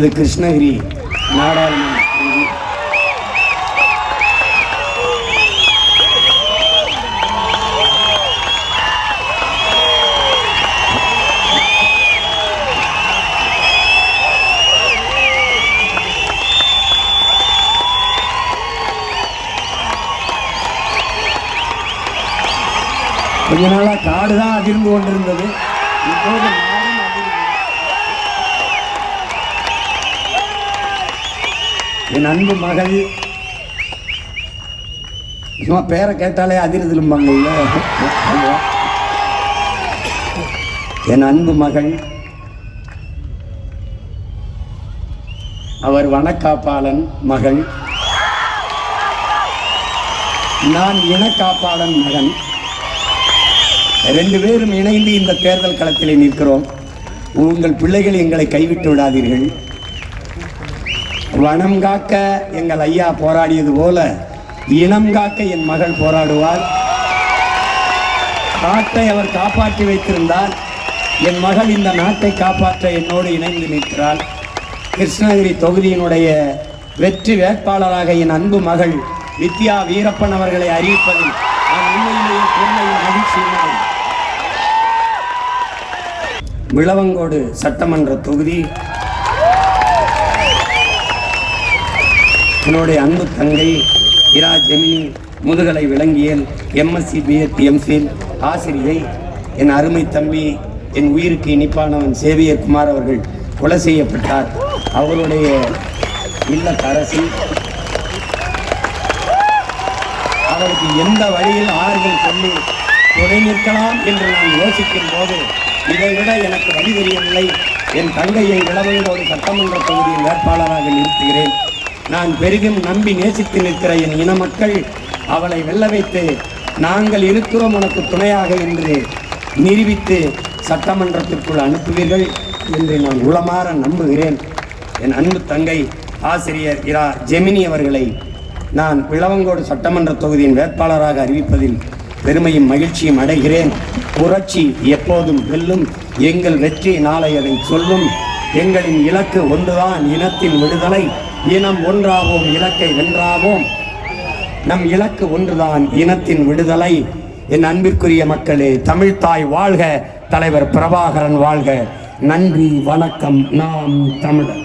நமது கிருஷ்ணகிரி நாடாளுமன்ற கொஞ்ச நாளா காடு தான் அதிர்ந்து கொண்டிருந்தது. இப்போது என் அன்பு மகள் சும்மா பேரை கேட்டாலே அதிர்திலும்பாங்க. என் அன்பு மகள், அவர் வனக்காப்பாளன் மகள், நான் இனக்காப்பாளன் மகன். ரெண்டு பேரும் இணைந்து இந்த தேர்தல் களத்திலே நிற்கிறோம். உங்கள் பிள்ளைகள் எங்களை கைவிட்டு விடாதீர்கள். வனம் காக்க எங்கள் ஐயா போராடியது போல இனம் காக்க என் மகள் போராடுவார். நாட்டை அவர் காப்பாற்றி வைத்திருந்தார். என் மகள் இந்த நாட்டை காப்பாற்ற என்னோடு இணைந்து நிற்கிறாள். கிருஷ்ணகிரி தொகுதியினுடைய வெற்றி வேட்பாளராக என் அன்பு மகள் வித்யா வீரப்பன் அவர்களை அறிவிப்பதில் நான் உண்மையிலேயே பெருமையும் மகிழ்ச்சியும். விளவங்கோடு சட்டமன்ற தொகுதி என்னுடைய அன்பு தங்கை இரா ஜெமினி முதுகலை விளங்கியல் எம்எஸ்சி பிஎட் எம்ஃபில் ஆசிரியை, என் அருமை தம்பி, என் உயிருக்கு இனிப்பானவன் சேவியர் குமார் அவர்கள் கொலை செய்யப்பட்டார். அவருடைய இல்லத்தரசி அவருக்கு எந்த வழியில் ஆறுதல் சொல்லி துணை நிற்கலாம் என்று நான் யோசிக்கும் போது இதைவிட எனக்கு வழி தெரியவில்லை. என் தங்கையை விளவங்கோடு சட்டமன்ற தொகுதியின் வேட்பாளராக நிறுத்துகிறேன். நான் பெரிதும் நம்பி நேசித்து நிற்கிற என் இன மக்கள் அவளை வெல்ல வைத்து நாங்கள் இருக்கிறோம் உனக்கு துணையாக என்று நிரூபித்து சட்டமன்றத்திற்குள் அனுப்புவீர்கள் என்று நான் உளமாற நம்புகிறேன். என் அன்பு தங்கை ஆசிரியர் இரா ஜெமினி அவர்களை நான் விளவங்கோடு சட்டமன்ற தொகுதியின் வேட்பாளராக அறிவிப்பதில் பெருமையும் மகிழ்ச்சியும் அடைகிறேன். புரட்சி எப்போதும் வெல்லும். எங்கள் வெற்றி நாளை அதை சொல்லும். எங்களின் இலக்கு ஒன்றுதான், இனத்தின் விடுதலை. இனம் ஒன்றாவோம், இலக்கை வென்றாவோம். நம் இலக்கு ஒன்றுதான், இனத்தின் விடுதலை. என் அன்பிற்குரிய மக்களே, தமிழ்தாய் வாழ்க, தலைவர் பிரபாகரன் வாழ்க. நன்றி, வணக்கம். நாம் தமிழர்.